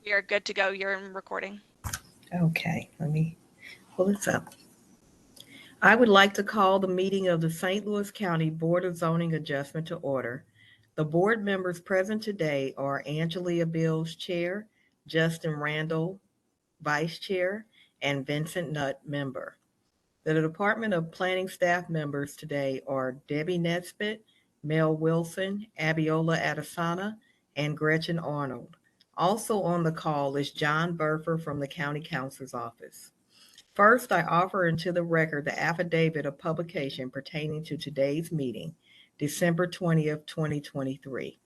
We are good to go. You're in recording. Okay, let me pull this up. I would like to call the meeting of the St. Louis County Board of Zoning Adjustment to order. The board members present today are Angelia Bills, Chair, Justin Randall, Vice Chair, and Vincent Nutt, Member. The Department of Planning staff members today are Debbie Nesbitt, Mel Wilson, Abiola Adesana, and Gretchen Arnold. Also on the call is John Burfer from the County Counselor's Office. First, I offer into the record the affidavit of publication pertaining to today's meeting, December 20th, 2023.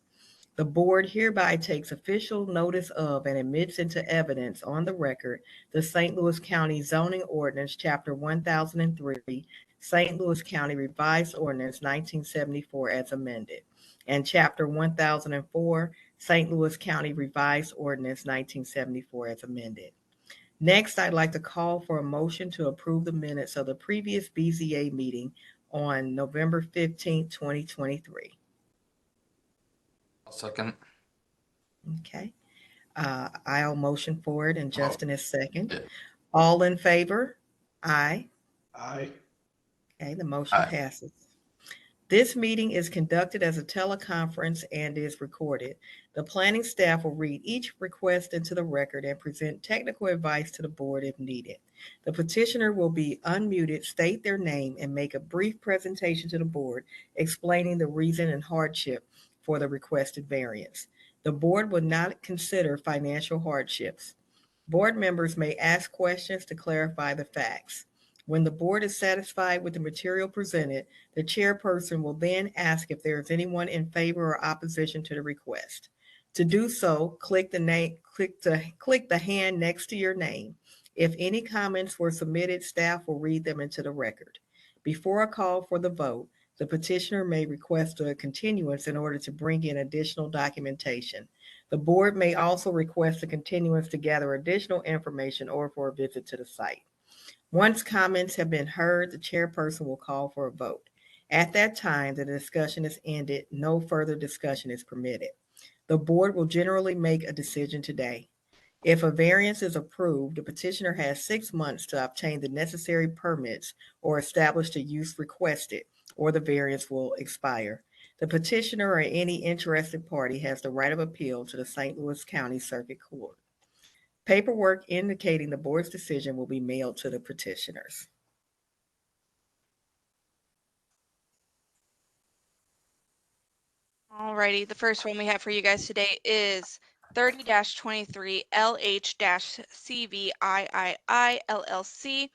The board hereby takes official notice of and admits into evidence on the record the St. Louis County Zoning Ordinance, Chapter 1003, St. Louis County Revised Ordinance 1974 as amended, and Chapter 1004, St. Louis County Revised Ordinance 1974 as amended. Next, I'd like to call for a motion to approve the minutes of the previous BZA meeting on November 15th, 2023. I'll second. Okay. I'll motion for it, and Justin is second. Yeah. All in favor? Aye. Aye. Okay, the motion Aye. passes. This meeting is conducted as a teleconference and is recorded. The planning staff will read each request into the record and present technical advice to the board if needed. The petitioner will be unmuted, state their name, and make a brief presentation to the board explaining the reason and hardship for the requested variance. The board will not consider financial hardships. Board members may ask questions to clarify the facts. When the board is satisfied with the material presented, the chairperson will then ask if there is anyone in favor or opposition to the request. To do so, click the hand next to your name. If any comments were submitted, staff will read them into the record. Before a call for the vote, the petitioner may request a continuance in order to bring in additional documentation. The board may also request a continuance to gather additional information or for a visit to the site. Once comments have been heard, the chairperson will call for a vote. At that time, the discussion is ended. No further discussion is permitted. The board will generally make a decision today. If a variance is approved, the petitioner has 6 months to obtain the necessary permits or establish the use requested, or the variance will expire. The petitioner or any interested party has the right of appeal to the St. Louis County Circuit Court. Paperwork indicating the board's decision will be mailed to the petitioners. Alrighty, the first one we have for you guys today is 30-23 LH-CVIII LLC.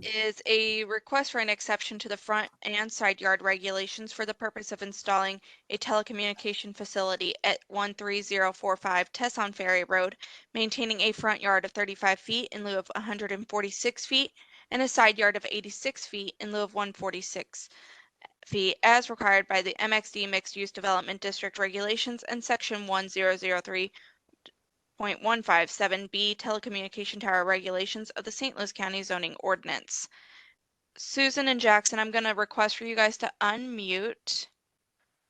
Is a request for an exception to the front and side yard regulations for the purpose of installing a telecommunication facility at 13045 Tesson Ferry Road, maintaining a front yard of 35 feet in lieu of 146 feet and a side yard of 86 feet in lieu of 146 feet as required by the MXD Mixed Use Development District regulations and Section 1003.157B Telecommunication Tower Regulations of the St. Louis County Zoning Ordinance. Susan and Jackson, I'm going to request for you guys to unmute.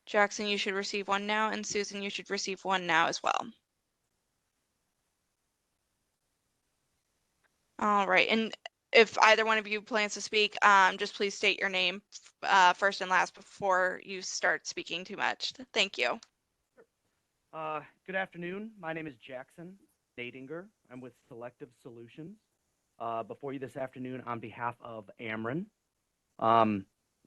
Jackson, you should receive one now, and Susan, you should receive one now as well. All right, and if either one of you plans to speak, just please state your name first and last before you start speaking too much. Thank you. Good afternoon. My name is Jackson Nadinger. I'm with Selective Solutions. Before you this afternoon on behalf of Ameren.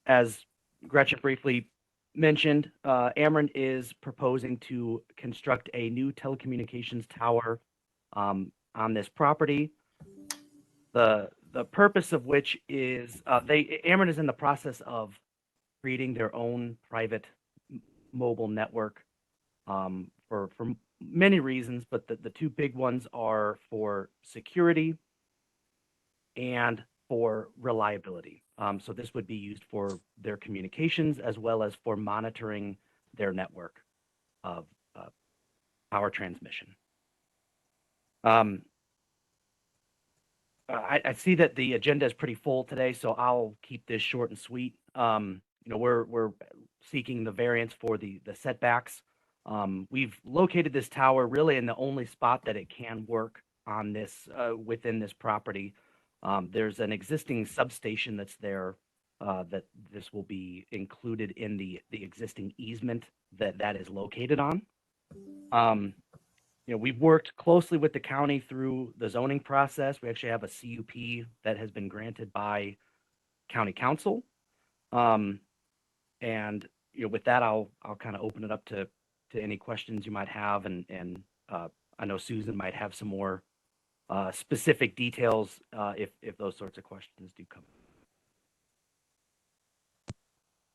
As Gretchen briefly mentioned, Ameren is proposing to construct a new telecommunications tower on this property. The purpose of which is Ameren is in the process of creating their own private mobile network for many reasons, but the two big ones are for security and for reliability. So this would be used for their communications as well as for monitoring their network of power transmission. I see that the agenda is pretty full today, so I'll keep this short and sweet. We're seeking the variance for the setbacks We've located this tower really in the only spot that it can work on this within this property. There's an existing substation that's there that this will be included in the existing easement that is located on. We've worked closely with the county through the zoning process. We actually have a CUP that has been granted by county council. And with that, I'll kind of open it up to any questions you might have, and I know Susan might have some more specific details if those sorts of questions do come.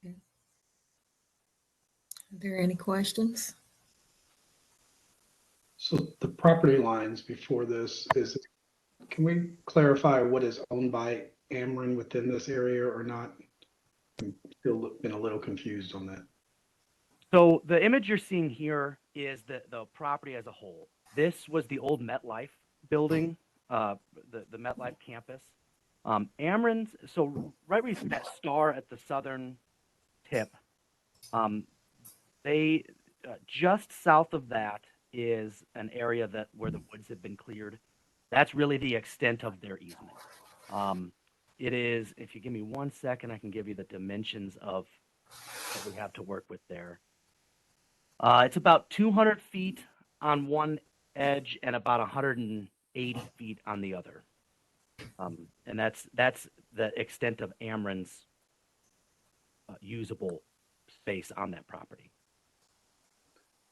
Are there any questions? So the property lines before this can we clarify what is owned by Ameren within this area or not? I'm still been a little confused on that. So the image you're seeing here is the property as a whole. This was the old MetLife building, the MetLife campus. Ameren's, so right where you see that star at the southern tip, they just south of that is an area where the woods have been cleared. That's really the extent of their easement. It is, if you give me 1 second, I can give you the dimensions of what we have to work with there. It's about 200 feet on one edge and about 180 feet on the other. And that's the extent of Ameren's usable space on that property.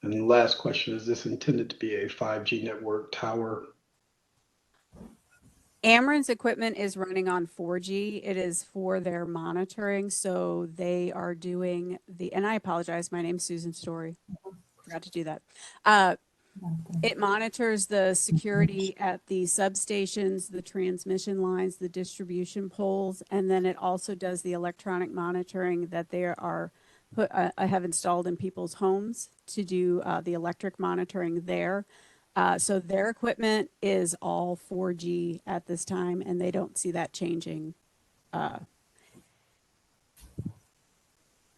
And the last question, is this intended to be a 5G network tower? Ameren's equipment is running on 4G. It is for their monitoring. So they are doing and I apologize, my name's Susan Story. Forgot to do that. It monitors the security at the substations, the transmission lines, the distribution poles, and then it also does the electronic monitoring that they have installed in people's homes to do the electric monitoring there. So their equipment is all 4G at this time, and they don't see that changing. For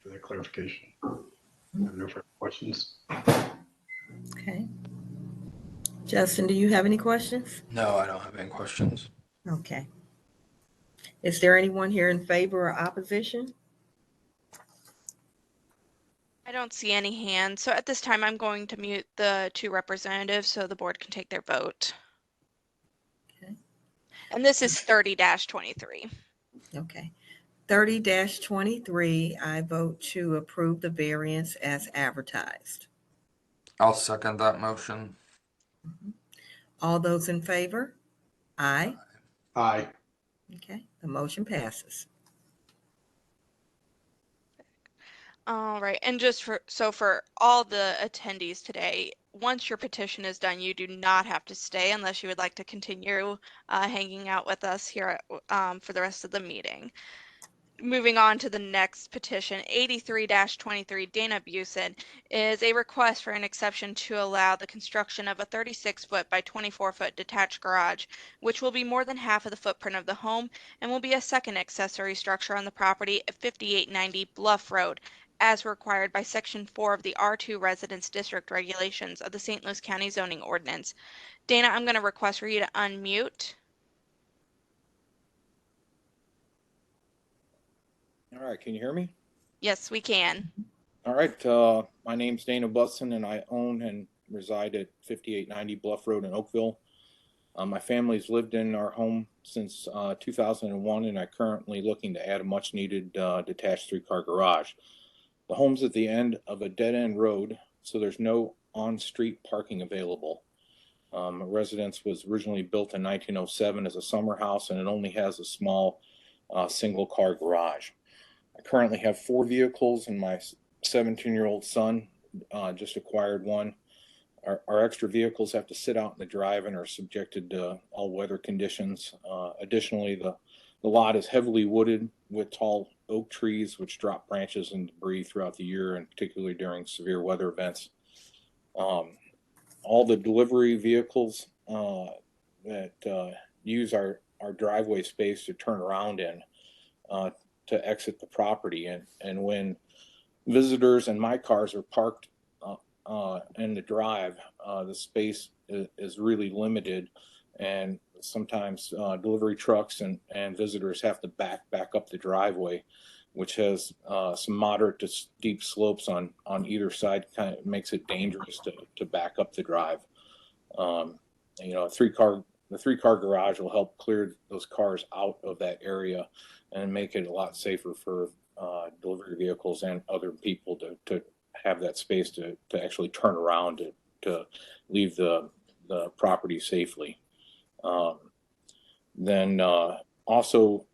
that clarification. I have no further questions. Okay. Justin, do you have any questions? No, I don't have any questions. Okay. Is there anyone here in favor or opposition? I don't see any hands. So at this time, I'm going to mute the two representatives so the board can take their vote. Okay. And this is 30-23. Okay. 30-23, I vote to approve the variance as advertised. I'll second that motion. All those in favor? Aye. Aye. Okay, the motion passes. All right, and just for all the attendees today, once your petition is done, you do not have to stay unless you would like to continue hanging out with us here for the rest of the meeting. Moving on to the next petition, 83-23, Dana Busen, is a request for an exception to allow the construction of a 36-foot by 24-foot detached garage, which will be more than half of the footprint of the home and will be a second accessory structure on the property at 5890 Bluff Road, as required by Section 4 of the R2 Residence District Regulations of the St. Louis County Zoning Ordinance. Dana, I'm going to request for you to unmute. All right, can you hear me? Yes, we can. All right, my name's Dana Busson and I own and reside at 5890 Bluff Road in Oakville. My family's lived in our home since 2001 and I'm currently looking to add a much needed detached 3-car garage. The home's at the end of a dead-end road, so there's no on-street parking available. A residence was originally built in 1907 as a summer house and it only has a small single-car garage. I currently have 4 vehicles and my 17-year-old son just acquired one. Our extra vehicles have to sit out in the drive and are subjected to all weather conditions. Additionally, the lot is heavily wooded with tall oak trees which drop branches and debris throughout the year and particularly during severe weather events. All the delivery vehicles that use our driveway space to turn around in to exit the property, and when visitors and my cars are parked in the drive, the space is really limited, and sometimes delivery trucks and visitors have to back up the driveway, which has some moderate to steep slopes on either side. Kind of makes it dangerous to back up the drive. You know, the three car garage will help clear those cars out of that area and make it a lot safer for delivery vehicles and other people to have that space to actually turn around to leave the property safely. Then also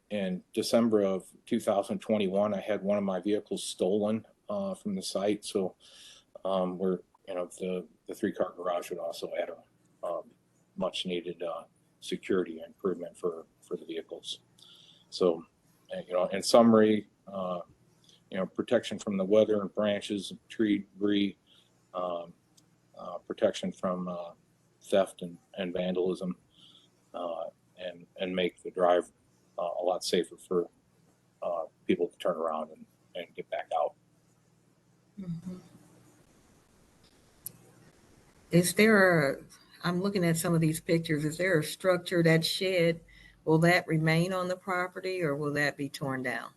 in December of 2021, I had one of my vehicles stolen from the site. So we're, you know, the three car garage would also add a much needed security improvement for the vehicles. So, you know, in summary, you know, protection from the weather and branches, tree debris, protection from theft and vandalism, and make the drive a lot safer for people to turn around and get back out. Mhm. Is there I'm looking at some of these pictures, is there a structure, that shed, will that remain on the property or will that be torn down?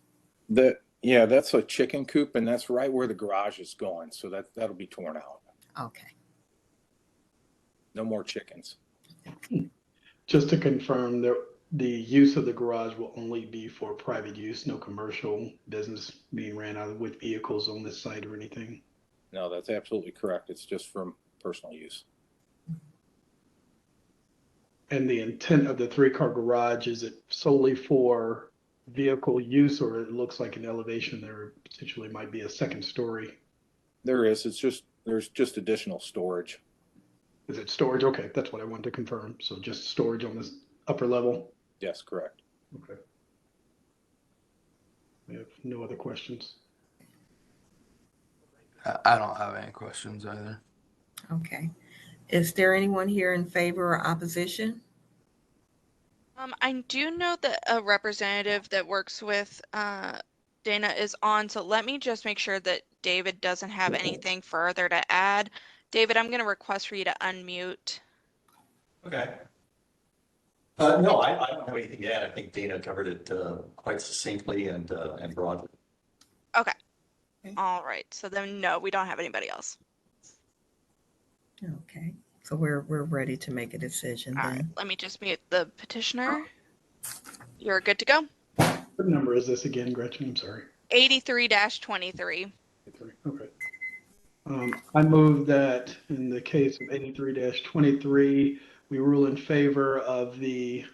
Yeah, that's a chicken coop, and that's right where the garage is going. So that'll be torn out. Okay. No more chickens. Just to confirm, the use of the garage will only be for private use, no commercial business being ran out of with vehicles on this site or anything? No, that's absolutely correct. It's just for personal use. And the intent of the three-car garage, is it solely for vehicle use, or it looks like an elevation there potentially might be a second story? There's just additional storage. Is it storage? Okay, that's what I wanted to confirm. So just storage on this upper level? Yes, correct. Okay. We have no other questions. I don't have any questions either. Okay. Is there anyone here in favor or opposition? I do know that a representative that works with Dana is on, so let me just make sure that David doesn't have anything further to add. David, I'm going to request for you to unmute. Okay. No, I don't have anything to add. I think Dana covered it quite succinctly and broadly. Okay. Okay. All right. So then, no, we don't have anybody else. Okay. So we're ready to make a decision All right. then. Let me just mute the petitioner. You're good to go. What number is this again, Gretchen? I'm sorry. 83-23. Okay. I move that in the case of 83-23, we rule in favor of the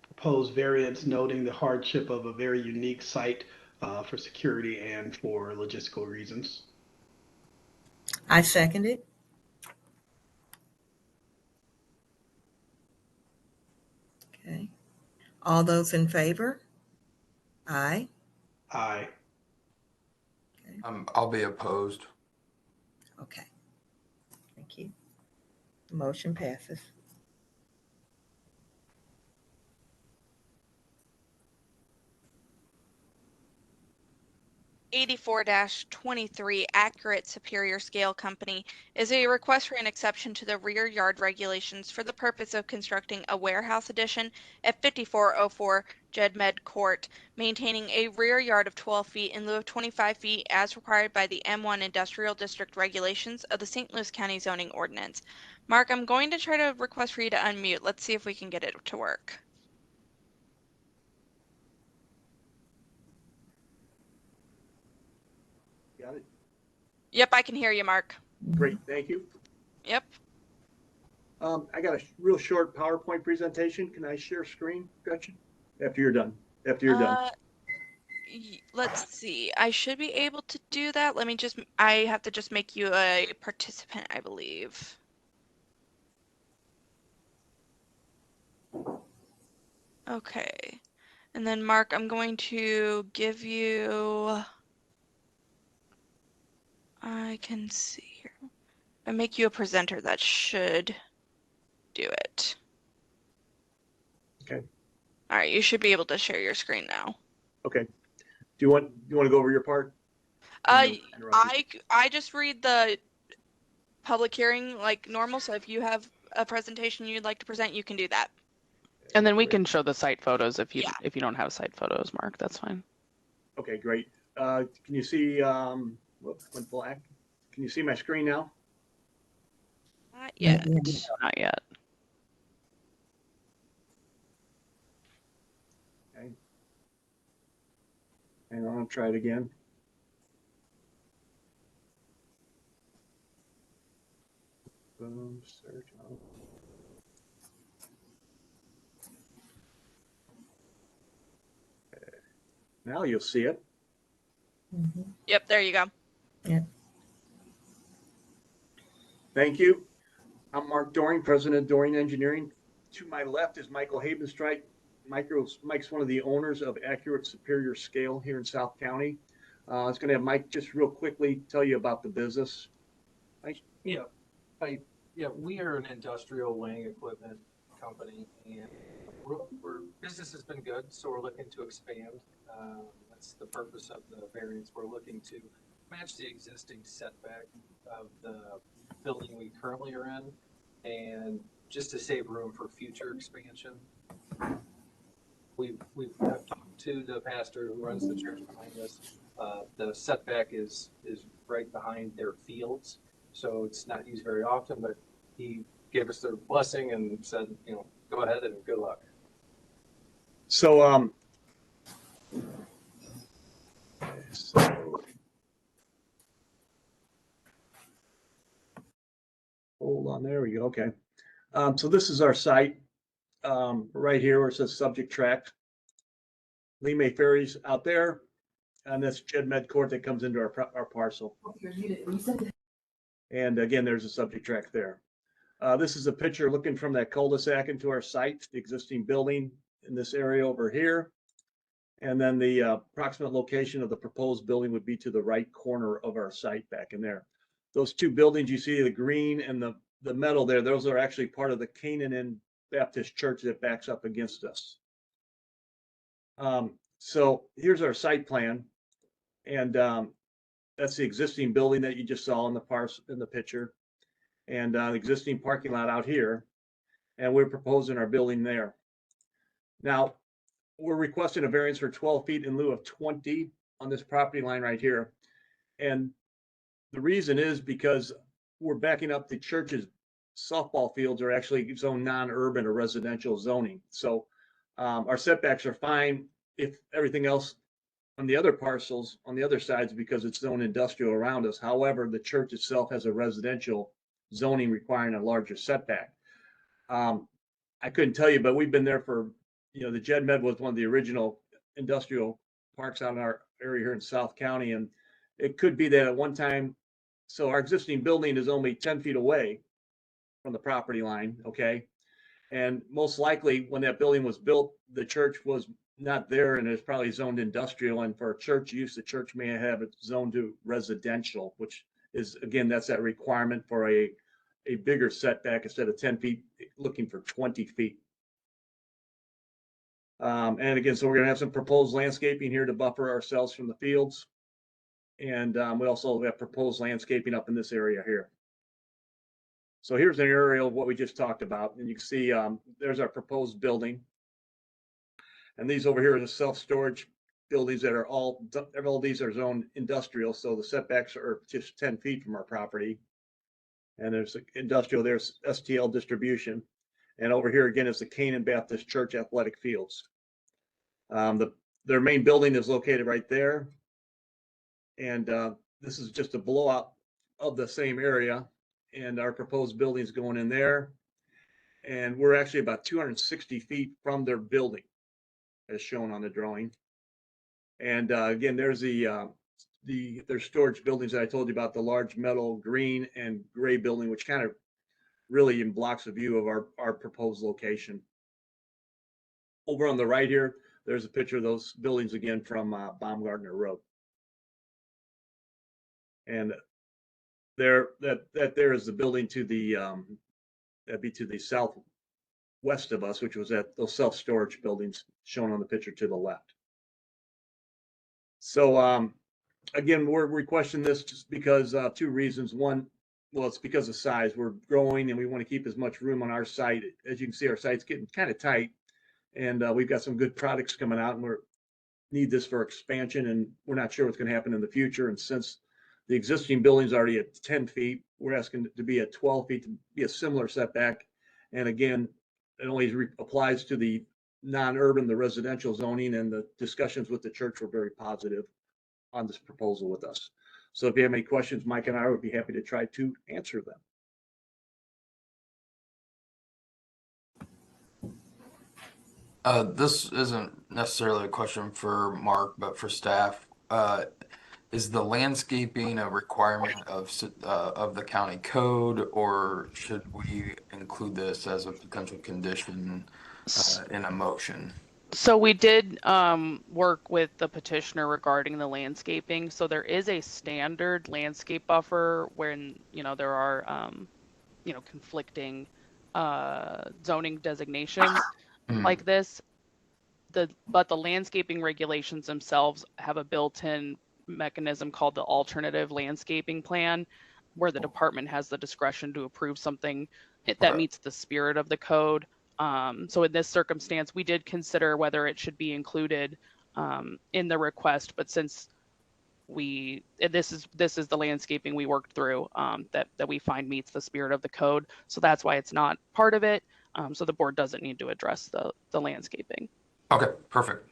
proposed variance, noting the hardship of a very unique site for security and for logistical reasons. I second it. Okay. All those in favor? Aye. Aye. I'll be opposed. Okay. Thank you. The motion passes. (84-23) Accurate Superior Scale Company is a request for an exception to the rear yard regulations for the purpose of constructing a warehouse addition at 5404 Jedmed Court, maintaining a rear yard of 12 feet in lieu of 25 feet as required by the M1 Industrial District regulations of the St. Louis County Zoning Ordinance. Mark, I'm going to try to request for you to unmute. Let's see if we can get it to work. Got it. Yep, I can hear you, Mark. Great, thank you. Yep. I got a real short PowerPoint presentation. Can I share screen, Gretchen? After you're done. Let's see. I should be able to do that. I have to just make you a participant, I believe. Okay. And then Mark, I'm going to give you, I can see here. If I make you a presenter, that should do it. Okay. All right, you should be able to share your screen now. Okay. Do you want to go over your part? I just read the public hearing like normal, so if you have a presentation you'd like to present, you can do that. And then we can show the site photos if you Yeah. if you don't have site photos, Mark. That's fine. Okay, great. Can you see, whoops, went black. Can you see my screen now? Not yet. No, not yet. Okay. Hang on, I'll try it again. Boom, search. Oh. Okay. Now you'll see it. Yep, there you go. Thank you. I'm Mark Doring, President of Doring Engineering. To my left is Michael Habenstreit. Mike's one of the owners of Accurate Superior Scale here in South County. I was going to have Mike just real quickly tell you about the business. Mike? Yeah, we are an industrial weighing equipment company, and business has been good, so we're looking to expand. That's the purpose of the variance. We're looking to match the existing setback of the building we currently are in, and just to save room for future expansion. We've talked to the pastor who runs the church behind us. The setback is right behind their fields, so it's not used very often, but he gave us their blessing and said, go ahead and good luck. So, hold on, there we go. Okay. So this is our site right here where it says subject tract. Lee May Ferry's out there, and that's Jed Med Court that comes into our parcel. And again, there's a subject tract there. This is a picture looking from that cul-de-sac into our site, the existing building in this area over here. And then the approximate location of the proposed building would be to the right corner of our site back in there. Those two buildings you see, the green and the metal there, those are actually part of the Canaan Baptist Church that backs up against us. So here's our site plan. And that's the existing building that you just saw in the picture. And the existing parking lot out here. And we're proposing our building there. Now, we're requesting a variance for 12 feet in lieu of 20 on this property line right here. And the reason is because we're backing up the church's softball fields are actually zoned non-urban or residential zoning. So our setbacks are fine if everything else on the other parcels, on the other sides, because it's zoned industrial around us. However, the church itself has a residential zoning requiring a larger setback. I couldn't tell you, but we've been there for, the Jed Med was one of the original industrial parks out in our area here in South County. And it could be that at one time, so our existing building is only 10 feet away from the property line, okay? And most likely when that building was built, the church was not there and it's probably zoned industrial. And for church use, the church may have it zoned to residential, which is, again, that's that requirement for a bigger setback instead of 10 feet, looking for 20 feet. And again, so we're going to have some proposed landscaping here to buffer ourselves from the fields. And we also have proposed landscaping up in this area here. So here's an aerial of what we just talked about. And you can see there's our proposed building. And these over here are the self-storage buildings that are all these are zoned industrial. So the setbacks are just 10 feet from our property. And there's industrial, there's STL distribution. And over here again is the Canaan Baptist Church athletic fields. Their main building is located right there. And this is just a blowout of the same area. And our proposed building is going in there. And we're actually about 260 feet from their building, as shown on the drawing. And again, there's there's storage buildings that I told you about, the large metal green and gray building, which kind of really blocks the view of our proposed location. Over on the right here, there's a picture of those buildings again from Baumgartner Road. And there is the building to the that'd be to the southwest of us, which was at those self-storage buildings shown on the picture to the left. So Again, we're requesting this just because, two reasons. One, well, it's because of size. We're growing and we want to keep as much room on our site. As you can see, our site's getting kind of tight, and we've got some good products coming out, and we need this for expansion, and we're not sure what's going to happen in the future. And since the existing building's already at 10 feet, we're asking it to be at 12 feet to be a similar setback. And again, it only applies to the non-urban, the residential zoning, and the discussions with the church were very positive on this proposal with us. So if you have any questions, Mike and I would be happy to try to answer them. This isn't necessarily a question for Mark, but for staff. Is the landscaping a requirement of the county code, or should we include this as a potential condition in a motion? So we did work with the petitioner regarding the landscaping. So there is a standard landscape buffer when, there are, conflicting zoning designations like this. But the landscaping regulations themselves have a built-in mechanism called the alternative landscaping plan, where the department has the discretion to approve something that meets the spirit of the code. So in this circumstance, we did consider whether it should be included in the request, but since this is the landscaping we worked through that we find meets the spirit of the code, so that's why it's not part of it. So the board doesn't need to address the landscaping. Okay, perfect.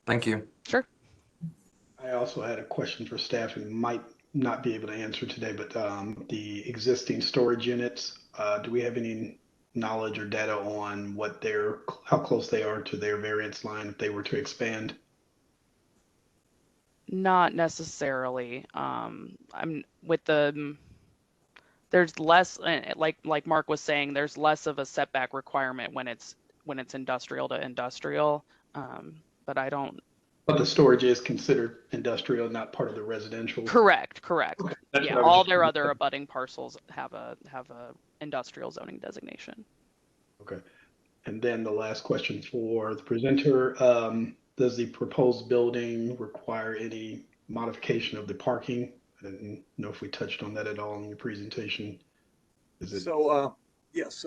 Thank you. Sure. I also had a question for staff and might not be able to answer today, but the existing storage units, do we have any knowledge or data on how close they are to their variance line if they were to expand? Not necessarily. There's less, like Mark was saying, there's less of a setback requirement when it's industrial to industrial. But I don't. But the storage is considered industrial, not part of the residential. Correct. Okay. Yeah, all their other abutting parcels have a industrial zoning designation. Okay. And then the last question for the presenter, does the proposed building require any modification of the parking? I didn't know if we touched on that at all in your presentation. So, yes,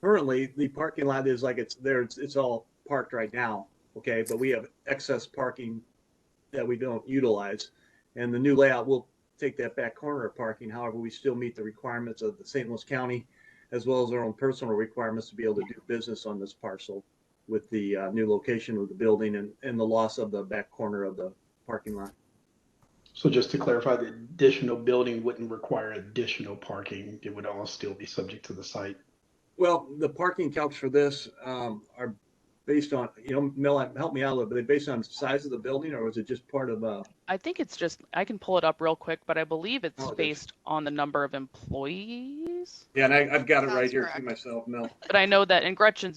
currently the parking lot is like it's there. It's all parked right now. Okay. But we have excess parking that we don't utilize, and the new layout will take that back corner of parking. However, we still meet the requirements of the St. Louis County, as well as our own personal requirements to be able to do business on this parcel with the new location of the building and the loss of the back corner of the parking lot. So just to clarify, the additional building wouldn't require additional parking. It would all still be subject to the site. Well, the parking calcs for this are based on, Mel, help me out a little bit. Are they based on the size of the building, or was it just part of I think it's just, I can pull it up real quick, but I believe it's based on the number of employees. Yeah, and I've got it Sounds right here correct. to myself, Mel. But I know that, and Gretchen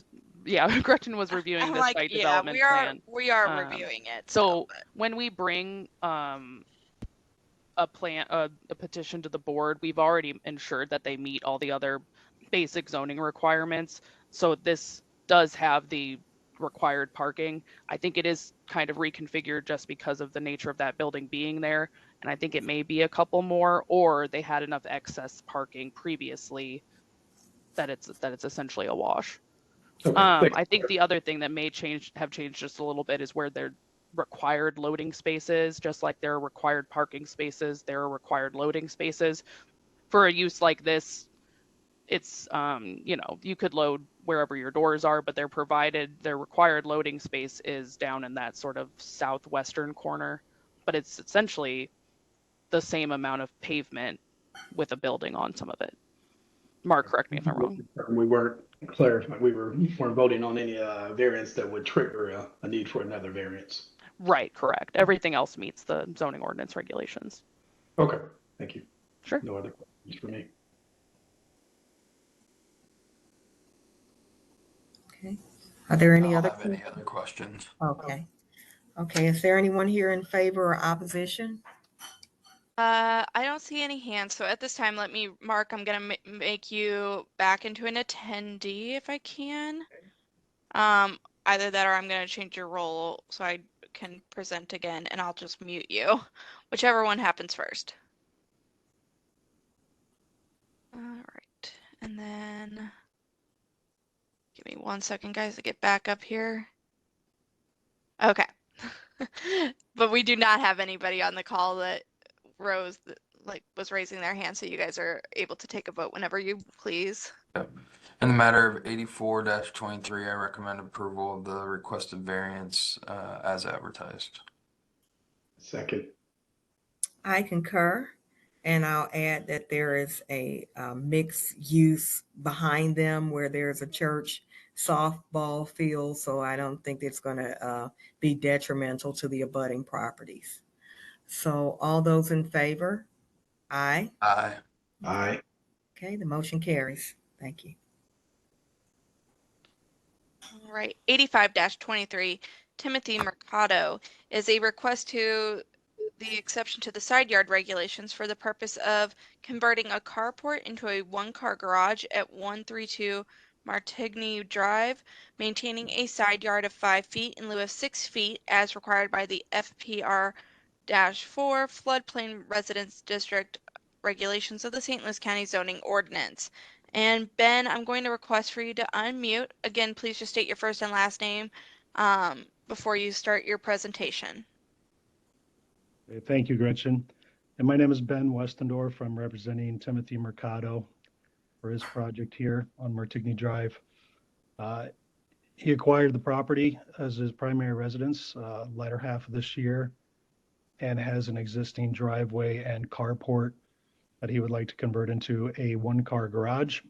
was reviewing the site development plan. We are reviewing it. So when we bring a petition to the board, we've already ensured that they meet all the other basic zoning requirements. So this does have the required parking. I think it is kind of reconfigured just because of the nature of that building being there. And I think it may be a couple more, or they had enough excess parking previously that it's essentially a wash. Okay. I think the other thing that may have changed just a little bit is where they're required loading spaces, just like there are required parking spaces, there are required loading spaces. For a use like this, it's, you could load wherever your doors are, but their required loading space is down in that sort of southwestern corner, but it's essentially the same amount of pavement with a building on some of it. Mark, correct me if I'm wrong. We weren't clarifying, we weren't voting on any variance that would trigger a need for another variance. Right, correct. Everything else meets the zoning ordinance regulations. Okay, thank you. Sure. No other questions for me. Okay. Are there any I other? don't have any other questions. Okay. Okay. Is there anyone here in favor or opposition? I don't see any hands, so at this time, Mark, I'm gonna make you back into an attendee if I can. Either that or I'm gonna change your role so I can present again, and I'll just mute you, whichever one happens first. All right, and then give me 1 second, guys, to get back up here. Okay. But we do not have anybody on the call that was raising their hand, so you guys are able to take a vote whenever you please. Yep. In the matter of 84-23, I recommend approval of the requested variance as advertised. Second. I concur, and I'll add that there is a mixed use behind them where there's a church softball field, so I don't think it's going to be detrimental to the abutting properties. So all those in favor? Aye. Aye. Aye. Okay, the motion carries. Thank you. All right, 85-23, Timothy Mercado is a request to the exception to the side yard regulations for the purpose of converting a carport into a one-car garage at 132 Martigny Drive, maintaining a side yard of 5 feet in lieu of 6 feet as required by the FPR-4 Floodplain Residence District regulations of the St. Louis County Zoning Ordinance. And Ben, I'm going to request for you to unmute. Again, please just state your first and last name before you start your presentation. Thank you, Gretchen. And my name is Ben Westendorf. I'm representing Timothy Mercado for his project here on Martigny Drive. He acquired the property as his primary residence latter half of this year and has an existing driveway and carport that he would like to convert into a one-car garage.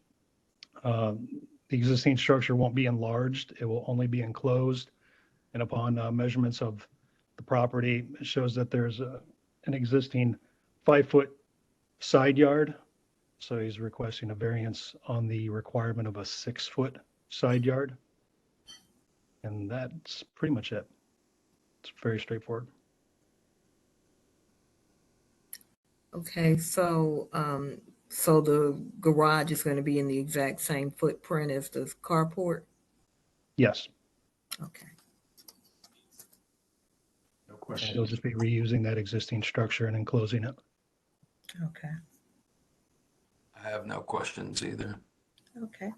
The existing structure won't be enlarged. It will only be enclosed. And upon measurements of the property, it shows that there's an existing 5-foot side yard. So he's requesting a variance on the requirement of a 6-foot side yard. And that's pretty much it. It's very straightforward. Okay, so so the garage is going to be in the exact same footprint as the carport? Yes. Okay. No question. He'll just be reusing that existing structure and enclosing it. Okay. I have no questions either. Okay.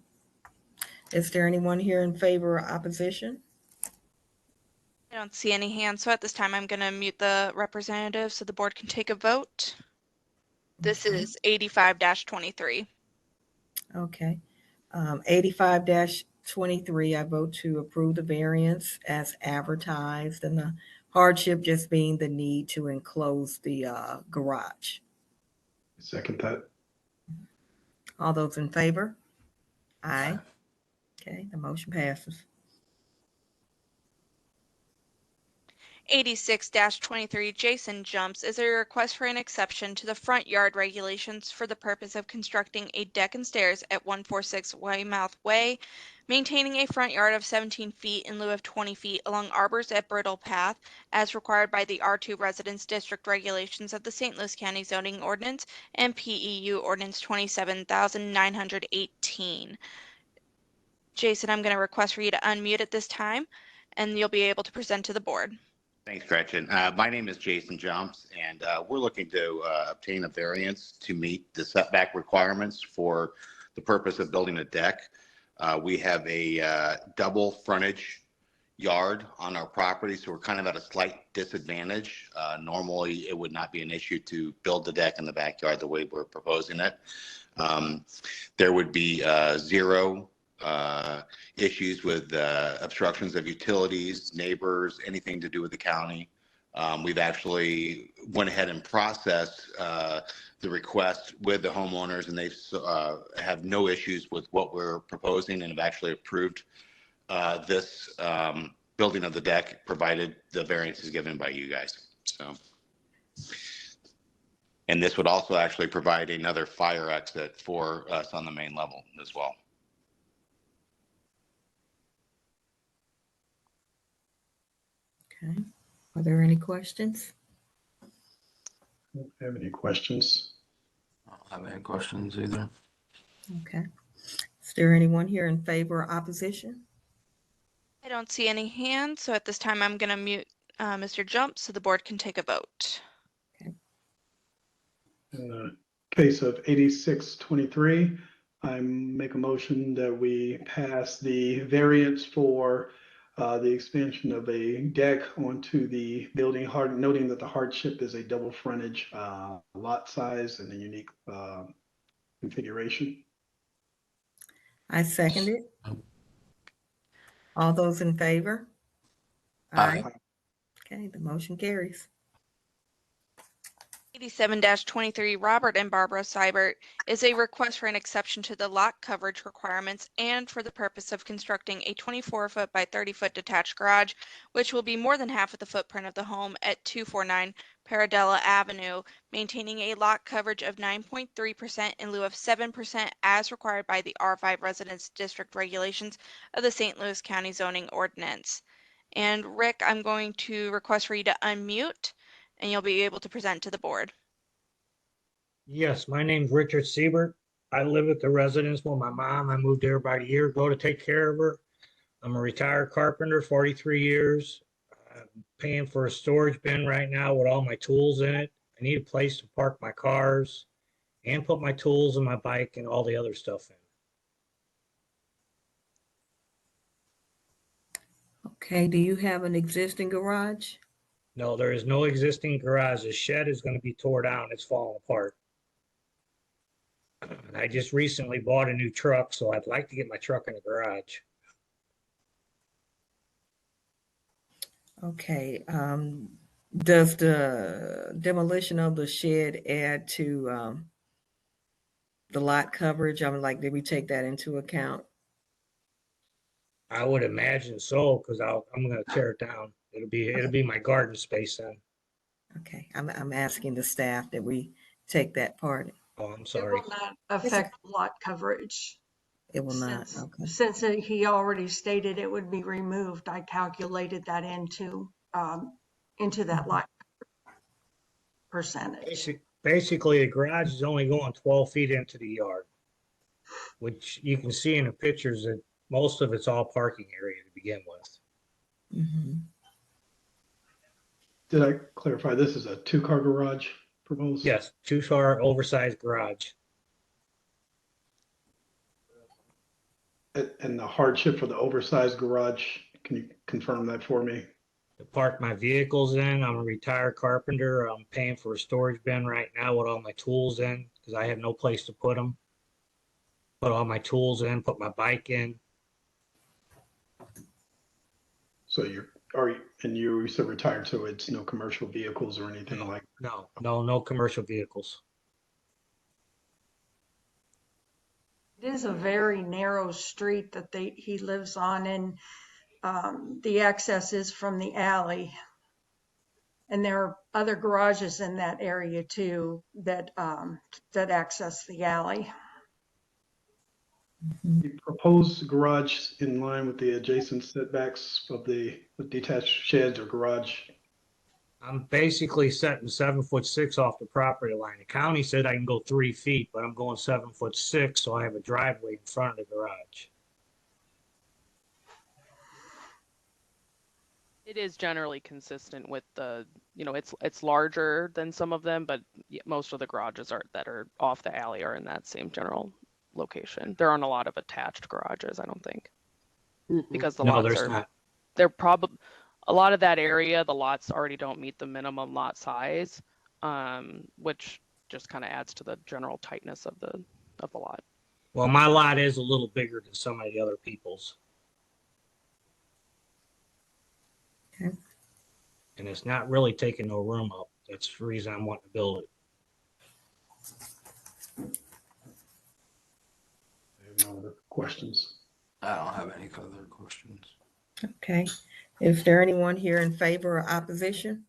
Is there anyone here in favor or opposition? I don't see any hands, so at this time I'm going to mute the representative so the board can take a vote. This Okay. is 85-23. Okay. 85-23, I vote to approve the variance as advertised, and the hardship just being the need to enclose the garage. Second that. All those in favor? Aye. Okay, the motion passes. 86-23, Jason Jumps is a request for an exception to the front yard regulations for the purpose of constructing a deck and stairs at 146 Weymouth Way, maintaining a front yard of 17 feet in lieu of 20 feet along Arbors at Brittle Path, as required by the R2 Residence District regulations of the St. Louis County Zoning Ordinance and PEU Ordinance 27,918. Jason, I'm going to request for you to unmute at this time, and you'll be able to present to the board. Thanks, Gretchen. My name is Jason Jumps, and we're looking to obtain a variance to meet the setback requirements for the purpose of building a deck. We have a double frontage yard on our property, so we're kind of at a slight disadvantage. Normally, it would not be an issue to build the deck in the backyard the way we're proposing it. There would be zero issues with obstructions of utilities, neighbors, anything to do with the county. We've actually went ahead and processed the request with the homeowners, and they have no issues with what we're proposing and have actually approved this building of the deck, provided the variance is given by you guys. So, and this would also actually provide another fire exit for us on the main level as well. Okay. Are there any questions? Don't have any questions. I don't have any questions either. Okay. Is there anyone here in favor or opposition? I don't see any hands, so at this time I'm going to mute Mr. Jump, so the board can take a vote. In the case of 8623, I make a motion that we pass the variance for the expansion of a deck onto the building, noting that the hardship is a double frontage lot size and a unique configuration. I second it. All those in favor? Aye. Okay, the motion carries. 87-23 Robert and Barbara Seibert is a request for an exception to the lot coverage requirements and for the purpose of constructing a 24-foot by 30-foot detached garage, which will be more than half of the footprint of the home at 249 Paradella Avenue, maintaining a lot coverage of 9.3% in lieu of 7% as required by the R5 Residence District regulations of the St. Louis County Zoning Ordinance. And Rick, I'm going to request for you to unmute, and you'll be able to present to the board. Yes, my name's Richard Siebert. I live at the residence with my mom. I moved there about a year ago to take care of her. I'm a retired carpenter, 43 years. I'm paying for a storage bin right now with all my tools in it. I need a place to park my cars and put my tools and my bike and all the other stuff in. Okay, do you have an existing garage? No, there is no existing garage. The shed is going to be tore down. It's falling apart. I just recently bought a new truck, so I'd like to get my truck in the garage. Okay, does the demolition of the shed add to the lot coverage? I mean, like, did we take that into account? I would imagine so, because I'm going to tear it down. It'll be my garden space then. Okay, I'm asking the staff that we take that part. Oh, I'm It sorry. will not affect lot coverage. It will not. Okay. Since he already stated it would be removed, I calculated that into that lot percentage. Basically, the garage is only going 12 feet into the yard, which you can see in the pictures that most of it's all parking area to begin with. Mm-hmm. Did I clarify this is a two-car garage proposed? Yes, two-car oversized garage. And the hardship for the oversized garage, can you confirm that for me? To park my vehicles in. I'm a retired carpenter. I'm paying for a storage bin right now with all my tools in because I have no place to put them. Put all my tools in, put my bike in. So you said retired, so it's no commercial vehicles or anything like that? No commercial vehicles. It is a very narrow street that he lives on, and the access is from the alley. And there are other garages in that area too that access the alley. The proposed garage in line with the adjacent setbacks of the detached sheds or garage? I'm basically setting 7'6" off the property line. The county said I can go 3 feet, but I'm going 7'6", so I have a driveway in front of the garage. It is generally consistent with the, it's larger than some of them, but most of the garages that are off the alley are in that same general location. There aren't a lot of attached garages, I don't think, because the lots are, not. They're probably, a lot of that area, the lots already don't meet the minimum lot size, which just kind of adds to the general tightness of the lot. Well, my lot is a little bigger than some of the other people's. Okay. And it's not really taking no room up. That's the reason I'm wanting to build it. I have no other questions. I don't have any other questions. Okay. Is there anyone here in favor or opposition?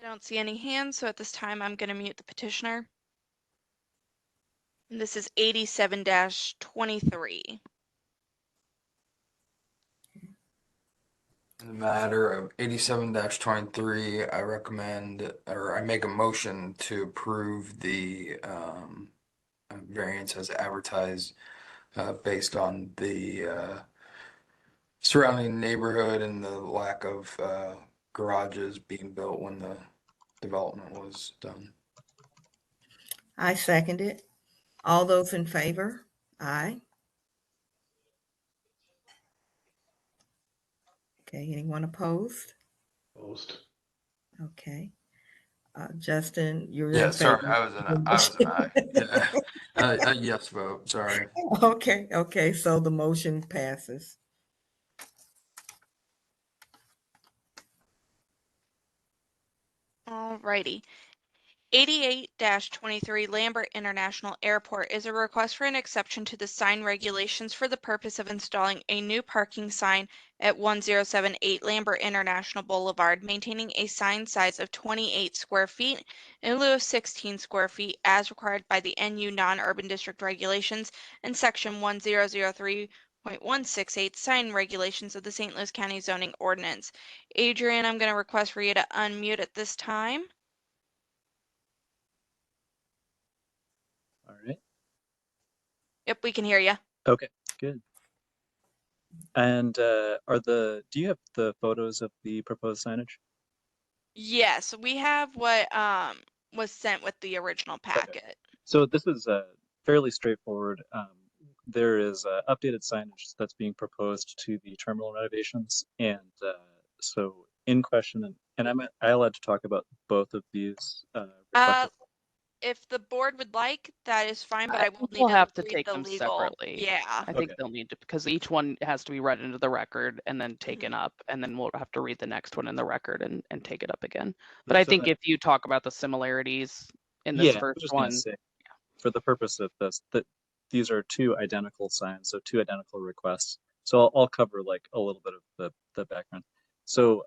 I don't see any hands, so at this time I'm going to mute the petitioner. And this is 87-23. In the matter of 87-23, I recommend, or I make a motion to approve the variance as advertised based on the surrounding neighborhood and the lack of garages being built when the development was done. I second it. All those in favor? Aye. Okay, anyone opposed? Opposed. Okay. Justin, you're Yeah, in sorry, favor. I was an aye. Yeah, a yes vote. Sorry. Okay, so the motion passes. Alrighty. 88-23 Lambert International Airport is a request for an exception to the sign regulations for the purpose of installing a new parking sign at 1078 Lambert International Boulevard, maintaining a sign size of 28 square feet in lieu of 16 square feet as required by the NU Non-Urban District Regulations and Section 1003.168 sign regulations of the St. Louis County Zoning Ordinance. Adrian, I'm going to request for you to unmute at this time. All right. Yep, we can hear you. Okay, good. And do you have the photos of the proposed signage? Yes, we have what was sent with the original packet. So this is fairly straightforward. There is updated signage that's being proposed to the terminal renovations, and so in question, and am I allowed to talk about both of these? If the board would like, that is fine, but I will need We'll have to read take the them legal. separately. Yeah. I think they'll need to, because each one has to be read into the record and then taken up, and then we'll have to read the next one in the record and take it up again. But I think if you talk about the similarities in this I was first just gonna one. say, for the purpose of this, that these are two identical signs, so two identical requests. So I'll cover like a little bit of the background. So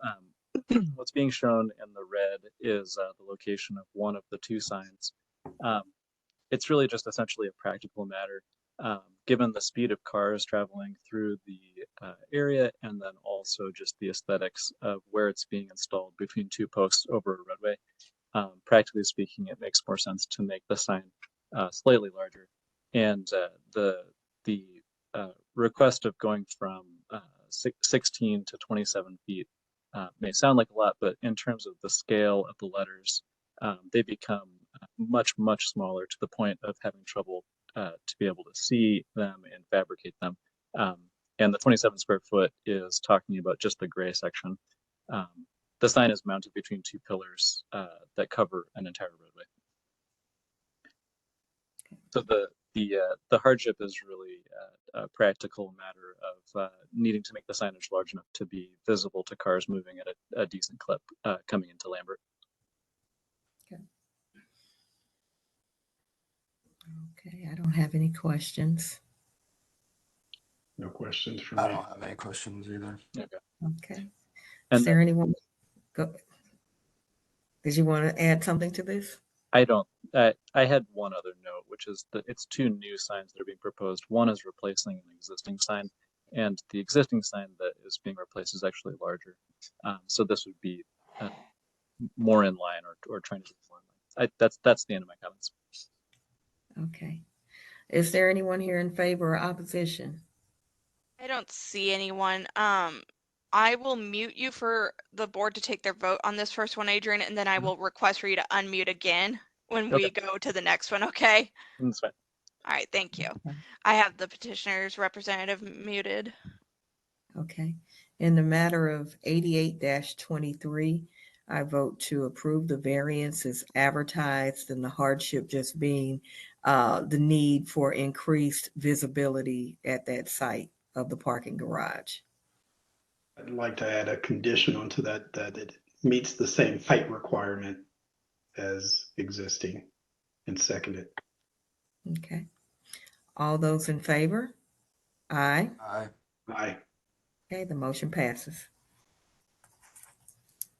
what's being shown in the red is the location of one of the two signs. It's really just essentially a practical matter, given the speed of cars traveling through the area, and then also just the aesthetics of where it's being installed between two posts over a roadway. Practically speaking, it makes more sense to make the sign slightly larger. And the request of going from 16 to 27 feet may sound like a lot, but in terms of the scale of the letters, they become much, much smaller to the point of having trouble to be able to see them and fabricate them. And the 27 square foot is talking about just the gray section. The sign is mounted between two pillars that cover an entire roadway. So the hardship is really a practical matter of needing to make the signage large enough to be visible to cars moving at a decent clip coming into Lambert. Okay, I don't have any questions. No questions from I me. don't have any questions either. Okay. And Is there anyone? Go. Did you want to add something to this? I don't. I had one other note, which is that it's two new signs that are being proposed. One is replacing an existing sign, and the existing sign that is being replaced is actually larger. So this would be more in line, or trying to do more in line. That's the end of my comments. Okay. Is there anyone here in favor or opposition? I don't see anyone. I will mute you for the board to take their vote on this first one, Adrian, and then I will request for you to unmute again when we go to the next one, okay? That's fine. All right, thank you. I have the petitioner's representative muted. Okay. In the matter of 88-23, I vote to approve the variance as advertised, and the hardship just being the need for increased visibility at that site of the parking garage. I'd like to add a condition onto that, that it meets the same height requirement as existing, and second it. Okay. All those in favor? Aye. Aye. Aye. Okay, the motion passes.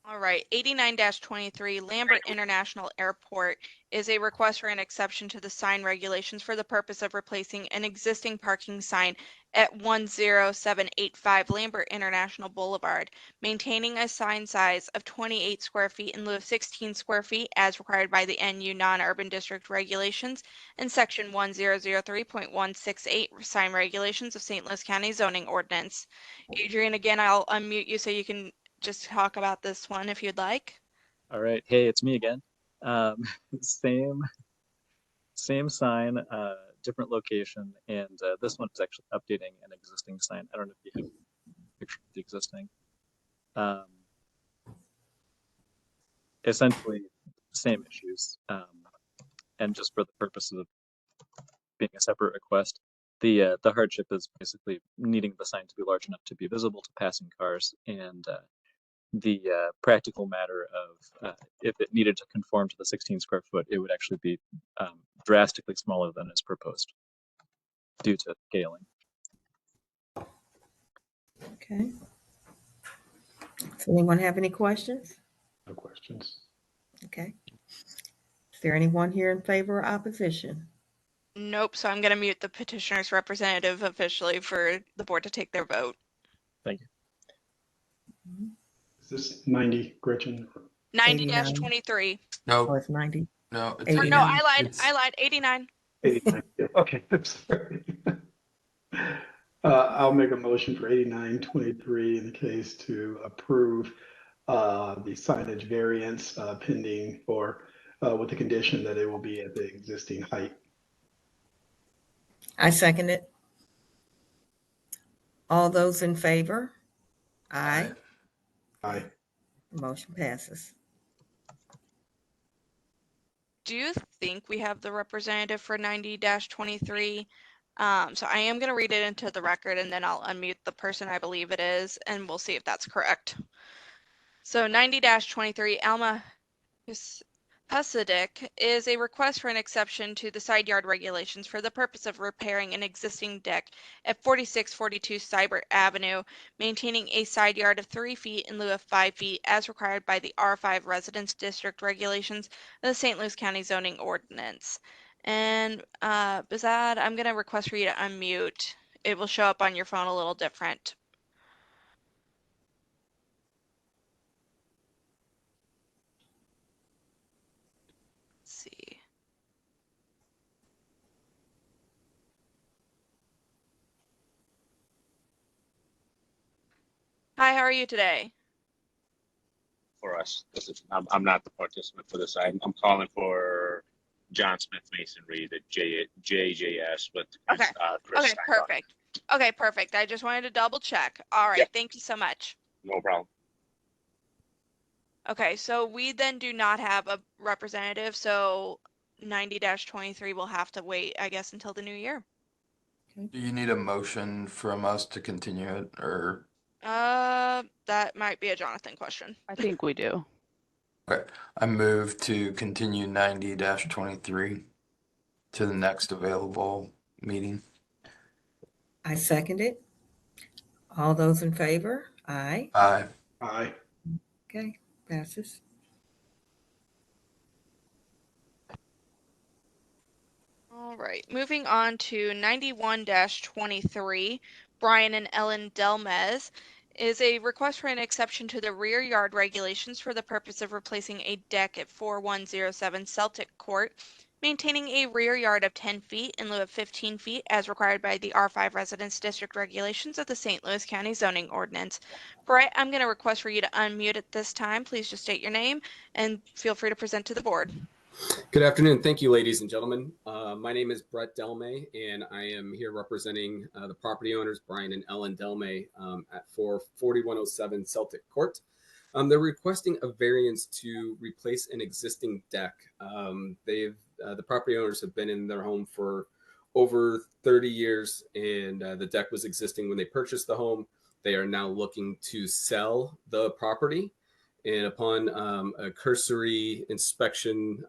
All right, 89-23 Lambert International Airport is a request for an exception to the sign regulations for the purpose of replacing an existing parking sign at 10785 Lambert International Boulevard, maintaining a sign size of 28 square feet in lieu of 16 square feet as required by the NU Non-Urban District Regulations and Section 1003.168 sign regulations of St. Louis County Zoning Ordinance. Adrian, again, I'll unmute you so you can just talk about this one if you'd like. All right. Hey, it's me again. Same sign, different location, and this one is actually updating an existing sign. I don't know if you have a picture of the existing. Essentially, same issues, and just for the purposes of being a separate request, the hardship is basically needing the sign to be large enough to be visible to passing cars, and the practical matter of if it needed to conform to the 16 square foot, it would actually be drastically smaller than is proposed due to scaling. Okay. Does anyone have any questions? No questions. Okay. Is there anyone here in favor or opposition? Nope, so I'm going to mute the petitioner's representative officially for the board to take their vote. Thank you. Is this 90, Gretchen? 90-23. No, Oh, it's 90. no, it's Or no, 89. I lied. 89. 89. Okay, I'm sorry. I'll make a motion for 8923 in the case to approve the signage variance pending or with the condition that it will be at the existing height. I second it. All those in favor? Aye. Aye. Motion passes. Do you think we have the representative for 90-23? So I am going to read it into the record and then I'll unmute the person I believe it is and we'll see if that's correct. So 90-23 Alma Hasidic is a request for an exception to the side yard regulations for the purpose of repairing an existing deck at 4642 Cybert Avenue, maintaining a side yard of 3 feet in lieu of 5 feet as required by the R5 Residence District regulations of the St. Louis County Zoning Ordinance. And Bazad, I'm going to request for you to unmute. It will show up on your phone a little different. Let's see. Hi, how are you today? For us, I'm not the participant for this. I'm calling for John Smith Masonry, the JJS, but Okay. Chris Okay, Steinbach. perfect. Okay, perfect. I just wanted to double check. All right, Yep. Thank you so much. No problem. Okay, so we then do not have a representative, so 90-23 will have to wait, I guess, until the new year. Do you need a motion from us to continue it, or? That might be a Jonathan question. I think we do. Okay, I move to continue 90-23 to the next available meeting. I second it. All those in favor? Aye. Aye. Aye. Okay, passes. All right, moving on to 91-23, Brian and Ellen Delmez is a request for an exception to the rear yard regulations for the purpose of replacing a deck at 4107 Celtic Court, maintaining a rear yard of 10 feet in lieu of 15 feet as required by the R5 Residence District regulations of the St. Louis County Zoning Ordinance. Brian, I'm going to request for you to unmute at this time. Please just state your name and feel free to present to the board. Good afternoon. Thank you, ladies and gentlemen. My name is Brett Delmay, and I am here representing the property owners, Brian and Ellen Delmay, at 4107 Celtic Court. They're requesting a variance to replace an existing deck. The property owners have been in their home for over 30 years, and the deck was existing when they purchased the home. They are now looking to sell the property. And upon a cursory inspection,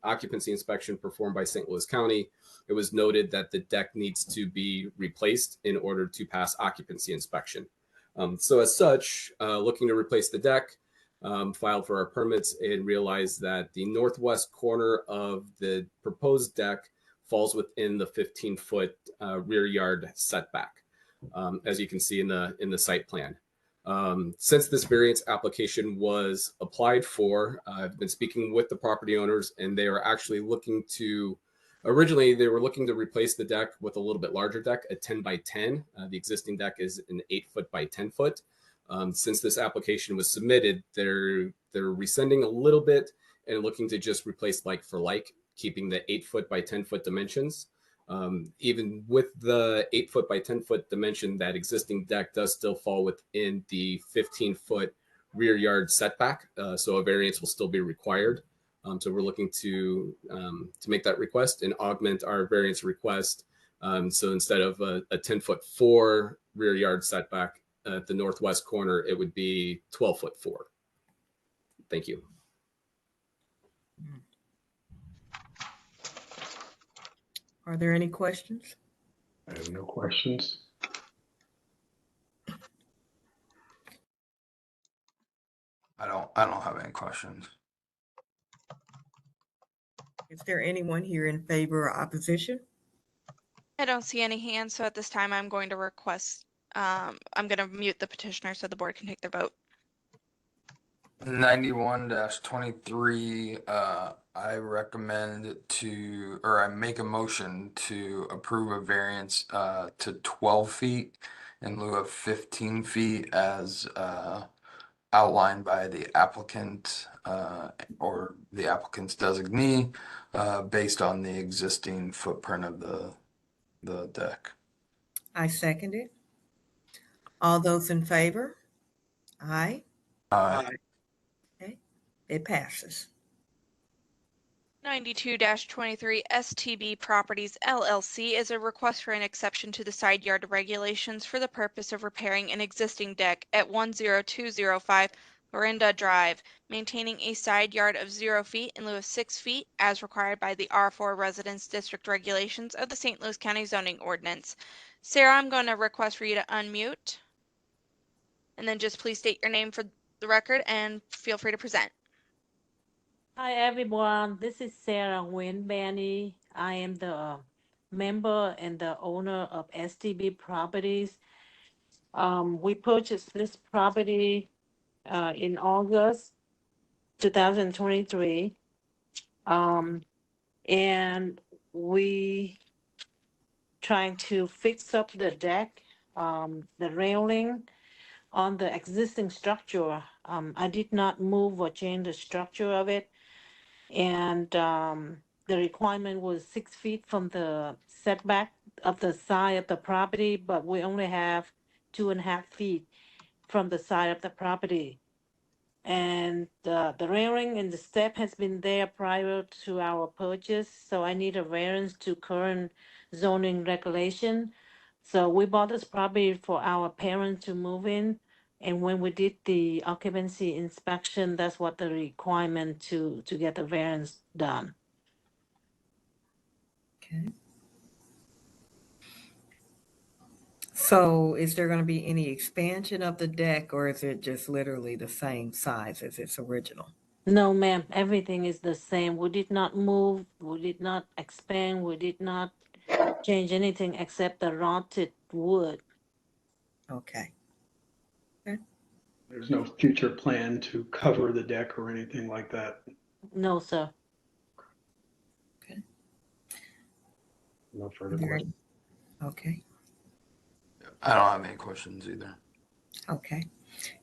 occupancy inspection performed by St. Louis County, it was noted that the deck needs to be replaced in order to pass occupancy inspection. So as such, looking to replace the deck, filed for our permits and realized that the northwest corner of the proposed deck falls within the 15-foot rear yard setback, as you can see in the site plan. Since this variance application was applied for, I've been speaking with the property owners, and they are actually looking to, originally they were looking to replace the deck with a little bit larger deck, a 10 by 10. The existing deck is an 8 foot by 10 foot. Since this application was submitted, they're rescinding a little bit and looking to just replace like for like, keeping the 8-foot by 10-foot dimensions. Even with the 8-foot by 10-foot dimension, that existing deck does still fall within the 15-foot rear yard setback, so a variance will still be required. So we're looking to make that request and augment our variance request. So instead of a 10-foot 4 rear yard setback at the northwest corner, it would be 12-foot 4. Thank you. Are there any questions? I have no questions. I don't have any questions. Is there anyone here in favor or opposition? I don't see any hands, so at this time I'm going to request, I'm going to mute the petitioner so the board can take their vote. 91-23, I recommend to, or I make a motion to approve a variance to 12 feet in lieu of 15 feet as outlined by the applicant or the applicant's designee based on the existing footprint of the deck. I second it. All those in favor? Aye. Aye. Okay, it passes. 92-23 STB Properties LLC is a request for an exception to the side yard regulations for the purpose of repairing an existing deck at 10205 Lorinda Drive, maintaining a side yard of 0 feet in lieu of 6 feet as required by the R4 Residence District regulations of the St. Louis County Zoning Ordinance. Sarah, I'm going to request for you to unmute. And then just please state your name for the record and feel free to present. Hi everyone, this is Sarah Winbanny. I am the member and the owner of STB Properties. We purchased this property in August 2023. And we trying to fix up the deck, the railing on the existing structure. I did not move or change the structure of it. And the requirement was 6 feet from the setback of the side of the property, but we only have 2.5 feet from the side of the property. And the railing and the step has been there prior to our purchase, so I need a variance to current zoning regulation. So we bought this property for our parents to move in. And when we did the occupancy inspection, that's what the requirement to get the variance done. Okay. So is there going to be any expansion of the deck, or is it just literally the same size as its original? No, ma'am, everything is the same. We did not move, we did not expand, we did not change anything except the rotted wood. Okay. There's no future plan to cover the deck or anything like that. No, sir. No further questions. Okay. I don't have any questions either. Okay.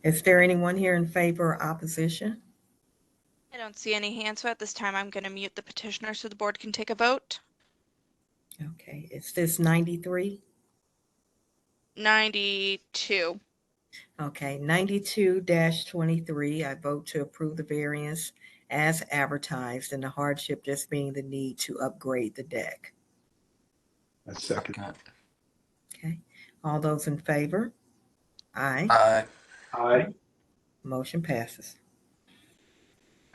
Is there anyone here in favor or opposition? I don't see any hands, so at this time I'm going to mute the petitioner so the board can take a vote. Okay. Is this 93? 92. Okay. 92-23. I vote to approve the variance as advertised, and the hardship just being the need to upgrade the deck. A second. Okay. All those in favor? Aye. Aye. Aye. Motion passes.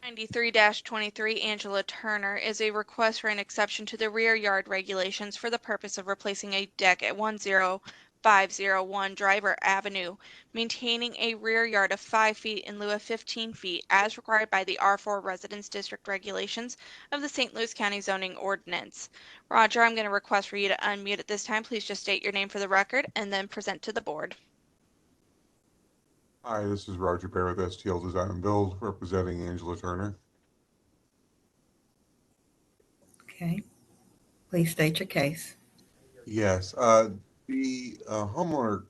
93-23 Angela Turner is a request for an exception to the rear yard regulations for the purpose of replacing a deck at 10501 Driver Avenue, maintaining a rear yard of 5 feet in lieu of 15 feet as required by the R4 Residence District regulations of the St. Louis County Zoning Ordinance. Roger, I'm going to request for you to unmute at this time. Please just state your name for the record and then present to the board. Hi, this is Roger Bear with STL Design and Build, representing Angela Turner. Okay. Please state your case. Yes, the homeowner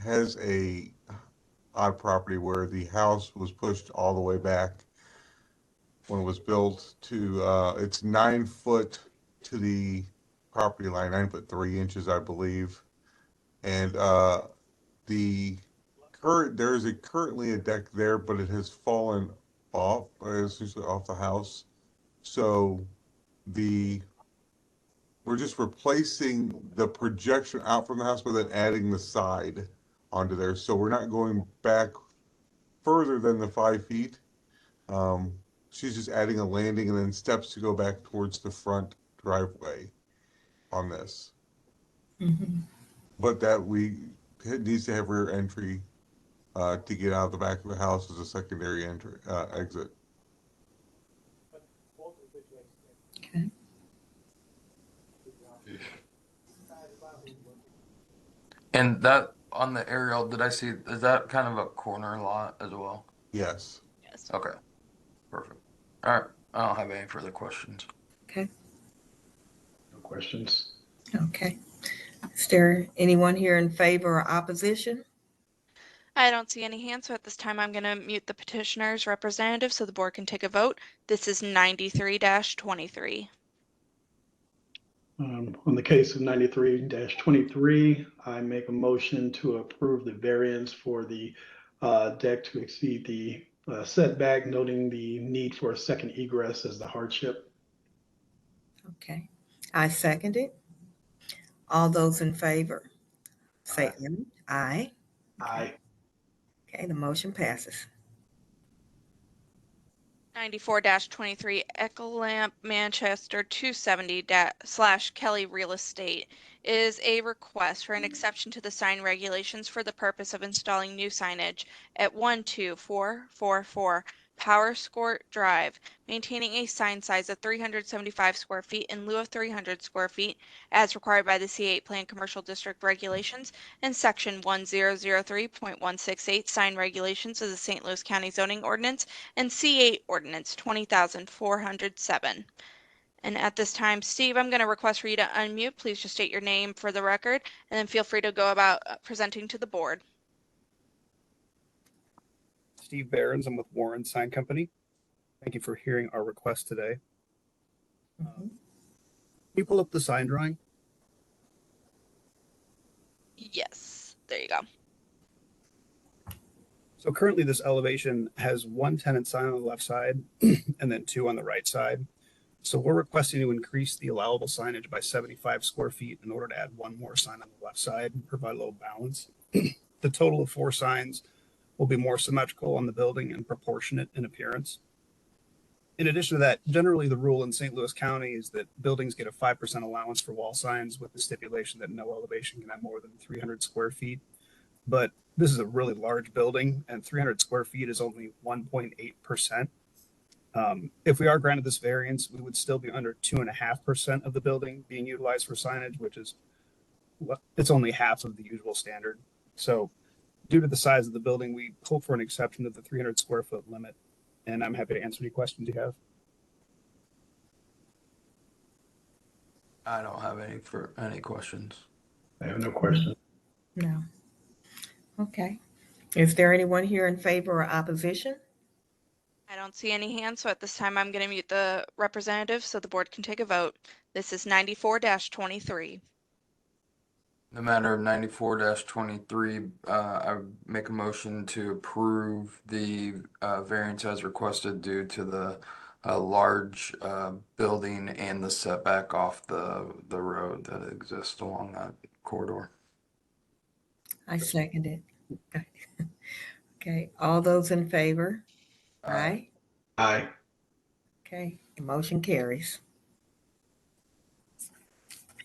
has a odd property where the house was pushed all the way back when it was built to, it's 9 foot to the property line, 9 foot 3 inches, I believe. And there is currently a deck there, but it has fallen off, essentially off the house. So we're just replacing the projection out from the house, but then adding the side onto there. So we're not going back further than the 5 feet. She's just adding a landing and then steps to go back towards the front driveway on this. Mhm. But it needs to have rear entry to get out of the back of the house as a secondary exit. Okay. And that on the aerial, did I see, is that kind of a corner lot as well? Yes. Yes. Okay, perfect. All right, I don't have any further questions. Okay. No questions. Okay. Is there anyone here in favor or opposition? I don't see any hands, so at this time I'm going to mute the petitioner's representative so the board can take a vote. This is 93-23. On the case of 93-23, I make a motion to approve the variance for the deck to exceed the setback, noting the need for a second egress as the hardship. Okay. I second it. All those in favor, say aye. Aye. Okay, the motion passes. 94-23 Echolamp Manchester 270/Kelly Real Estate is a request for an exception to the sign regulations for the purpose of installing new signage at 12444 Power Court Drive, maintaining a sign size of 375 square feet in lieu of 300 square feet as required by the C8 Plan Commercial District Regulations and Section 1003.168 Sign Regulations of the St. Louis County Zoning Ordinance and C8 Ordinance 20,407. And at this time, Steve, I'm going to request for you to unmute. Please just state your name for the record, and then feel free to go about presenting to the board. Steve Behrens, I'm with Warren Sign Company. Thank you for hearing our request today. Can you pull up the sign drawing? Yes, there you go. So currently this elevation has one tenant sign on the left side and then two on the right side. So we're requesting to increase the allowable signage by 75 square feet in order to add one more sign on the left side and provide a little balance. The total of 4 signs will be more symmetrical on the building and proportionate in appearance. In addition to that, generally the rule in St. Louis County is that buildings get a 5% allowance for wall signs with the stipulation that no elevation can have more than 300 square feet. But this is a really large building and 300 square feet is only 1.8%. If we are granted this variance, we would still be under 2.5% of the building being utilized for signage, which is, it's only half of the usual standard. So due to the size of the building, we hope for an exception to the 300 square foot limit. And I'm happy to answer any questions you have. I don't have any questions. I have no questions. No. Okay. Is there anyone here in favor or opposition? I don't see any hands, so at this time I'm going to mute the representative so the board can take a vote. This is 94-23. The matter of 94-23, I make a motion to approve the variance as requested due to the large building and the setback off the road that exists along that corridor. I second it. Okay, all those in favor? Aye. Aye. Okay, the motion carries.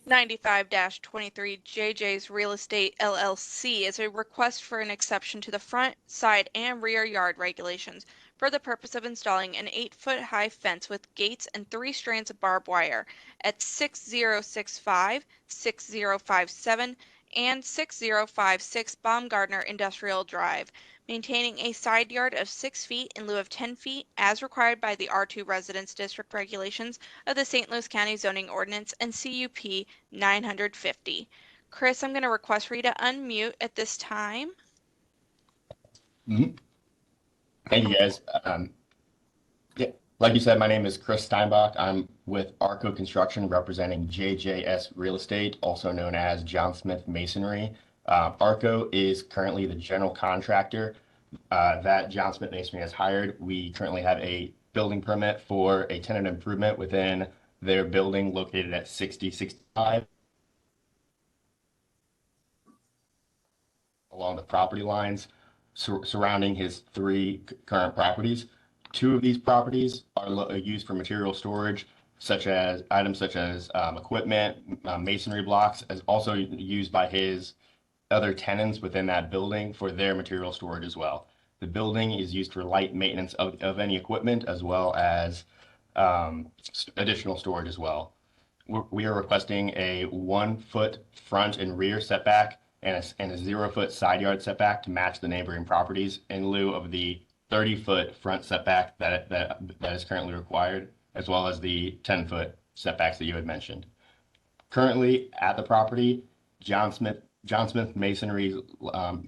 95-23 JJ's Real Estate LLC is a request for an exception to the front, side, and rear yard regulations for the purpose of installing an 8-foot high fence with gates and 3 strands of barbed wire at 6065, 6057, and 6056 Baumgardner Industrial Drive, maintaining a side yard of 6 feet in lieu of 10 feet as required by the R2 Residence District regulations of the St. Louis County Zoning Ordinance and CUP 950. Chris, I'm going to request for you to unmute at this time. Mhm. Thank you, guys. Yeah, like you said, my name is Chris Steinbach. I'm with Arco Construction, representing JJS Real Estate, also known as John Smith Masonry. Arco is currently the general contractor that John Smith Masonry has hired. We currently have a building permit for a tenant improvement within their building located at 6065 along the property lines surrounding his three current properties. Two of these properties are used for material storage, such as items such as equipment, masonry blocks, as also used by his other tenants within that building for their material storage as well. The building is used for light maintenance of any equipment as well as additional storage as well. We are requesting a 1 foot front and rear setback and a 0 foot side yard setback to match the neighboring properties in lieu of the 30-foot front setback that is currently required, as well as the 10-foot setbacks that you had mentioned. Currently at the property, John Smith Masonry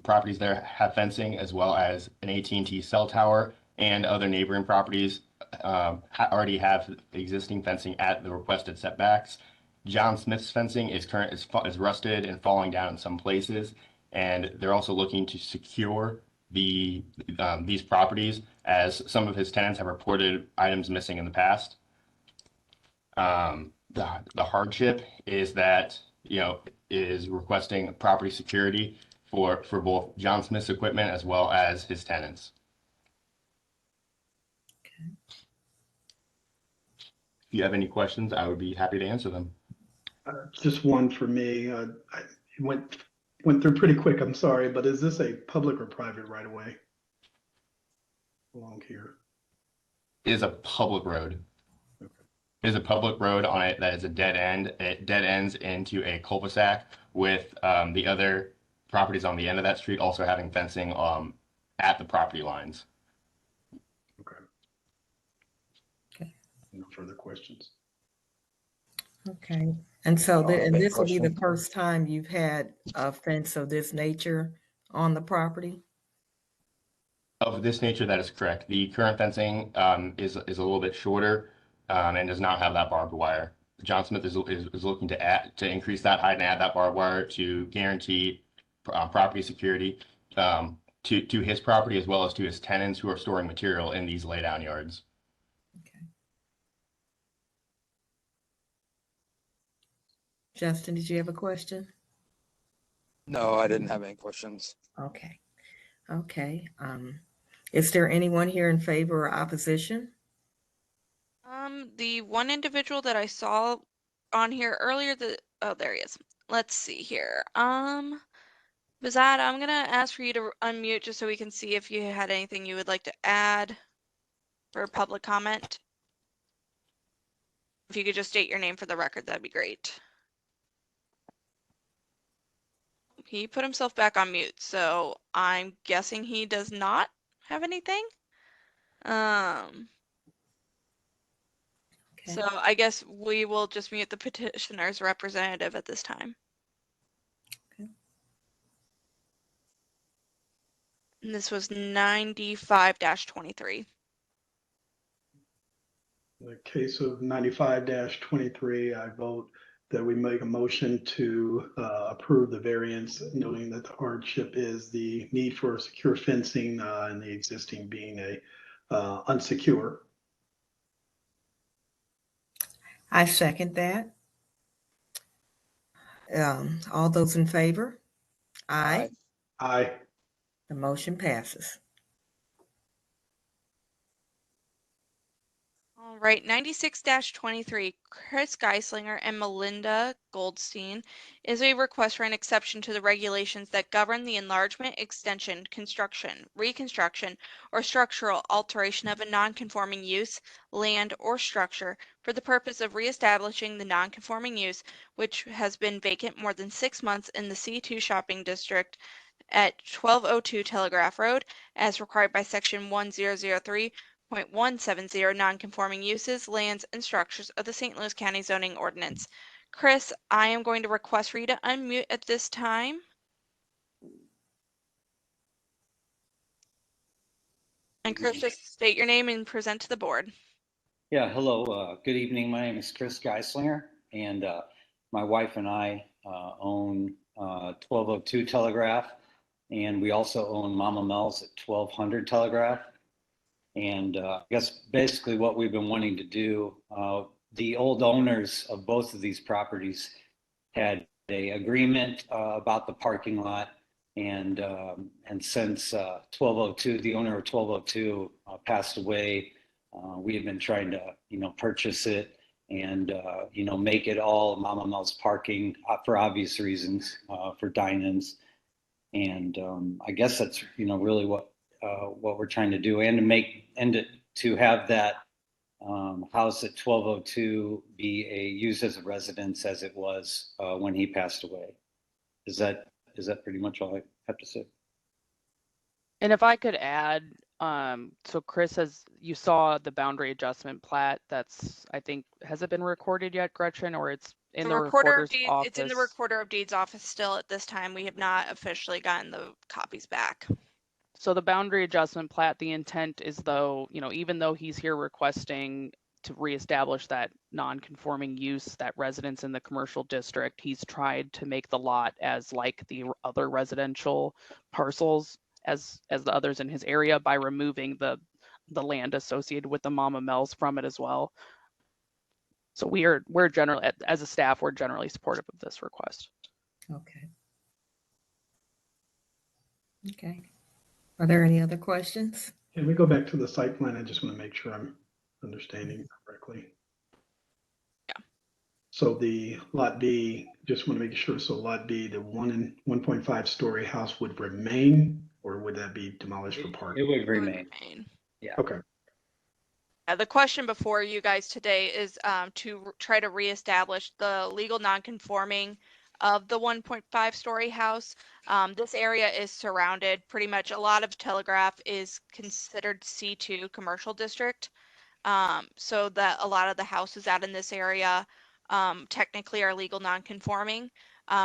properties there have fencing, as well as an AT&T cell tower, and other neighboring properties already have existing fencing at the requested setbacks. John Smith's fencing is rusted and falling down in some places, and they're also looking to secure these properties, as some of his tenants have reported items missing in the past. The hardship is that, is requesting property security for both John Smith's equipment as well as his tenants. Okay. If you have any questions, I would be happy to answer them. Just one for me. I went through pretty quick. I'm sorry, but is this a public or private right of way along here? It is a public road. Okay. It is a public road on it that is a dead end. It dead ends into a cul-de-sac with the other properties on the end of that street also having fencing at the property lines. Okay. No further questions. Okay. And so and this will be the Question. first time you've had a fence of this nature on the property? Of this nature, that is correct. The current fencing is a little bit shorter and does not have that barbed wire. John Smith is looking to increase that height and add that barbed wire to guarantee property security to his property as well as to his tenants who are storing material in these laydown yards. Okay. Justin, did you have a question? No, I didn't have any questions. Okay. Okay. Is there anyone here in favor or opposition? The one individual that I saw on here earlier, oh, there he is. Let's see here. Bazad, I'm gonna ask for you to unmute just so we can see if you had anything you would like to add for public comment. If you could just state your name for the record, that'd be great. He put himself back on mute, so I'm guessing he does not have anything. So I guess we will just mute the petitioner's representative at this time. Okay. And this was 95-23. In the case of 95-23, I vote that we make a motion to approve the variance, noting that the hardship is the need for secure fencing and the existing being a unsecure. I second that. All those in favor? Aye. Aye. The motion passes. All right, 96-23, Chris Geislinger and Melinda Goldstein is a request for an exception to the regulations that govern the enlargement, extension, construction, reconstruction, or structural alteration of a non-conforming use, land, or structure for the purpose of reestablishing the non-conforming use, which has been vacant more than 6 months in the C2 shopping district at 1202 Telegraph Road, as required by Section 1003.170 non-conforming uses, lands, and structures of the St. Louis County Zoning Ordinance. Chris, I am going to request for you to unmute at this time. And Chris, just state your name and present to the board. Yeah, hello. Good evening. My name is Chris Geislinger, and my wife and I own 1202 Telegraph, and we also own Mama Mel's at 1200 Telegraph. And I guess basically what we've been wanting to do, the old owners of both of these properties had a agreement about the parking lot, and since 1202, the owner of 1202 passed away, we have been trying to, purchase it and, make it all Mama Mel's parking for obvious reasons, for dine-ins. And I guess that's, really what we're trying to do, and to have that house at 1202 be used as a residence as it was when he passed away. Is that pretty much all I have to say? And if I could add, so Chris, you saw the boundary adjustment plat, I think, has it been recorded yet, Gretchen, or it's in the recorder's office? It's in the recorder of deeds office still at this time. We have not officially gotten the copies back. So the boundary adjustment plat, the intent is, though, even though he's here requesting to reestablish that non-conforming use, that residence in the commercial district, he's tried to make the lot as like the other residential parcels as the others in his area by removing the land associated with the Mama Mel's from it as well. So we're generally, as a staff, we're generally supportive of this request. Okay. Okay. Are there any other questions? Can we go back to the site plan? I just want to make sure I'm understanding correctly. Yeah. So the lot B, just want to make sure. So lot B, the 1.5 story house would remain, or would that be demolished for parking? It would remain. Yeah. Okay. The question before you guys today is to try to reestablish the legal non-conforming of the 1.5 story house. This area is surrounded, pretty much a lot of Telegraph is considered C2 commercial district. So that a lot of the houses out in this area technically are legal non-conforming.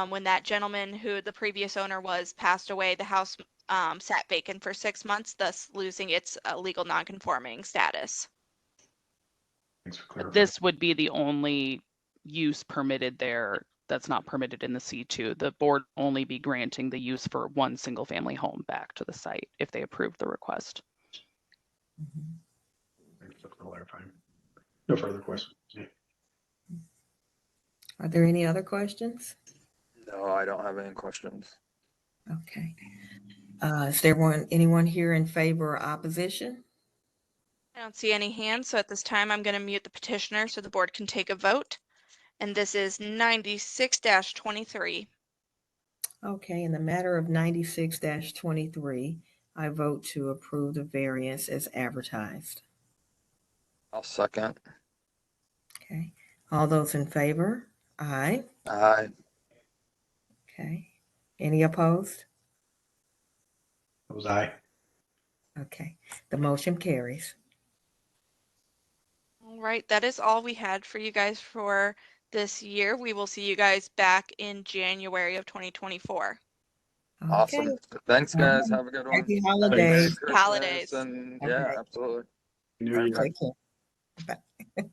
When that gentleman who the previous owner was passed away, the house sat vacant for 6 months, thus losing its legal non-conforming status. Thanks for clarifying. This would be the only use permitted there that's not permitted in the C2. The board only be granting the use for one single family home back to the site if they approve the request. Thanks for clarifying. No further questions. Are there any other questions? No, I don't have any questions. Okay. Is there anyone here in favor or opposition? I don't see any hands, so at this time I'm going to mute the petitioner so the board can take a vote. And this is 96-23. Okay, in the matter of 96-23, I vote to approve the variance as advertised. I'll second. Okay, all those in favor? Aye. Aye. Okay, any opposed? That was aye. Okay, the motion carries. All right, that is all we had for you guys for this year. We will see you guys back in January of 2024. Awesome. Okay. Thanks, guys. Have a good one. Happy holidays. Merry Christmas, Holidays. And Okay. yeah, absolutely. New Year. Take care. Bye.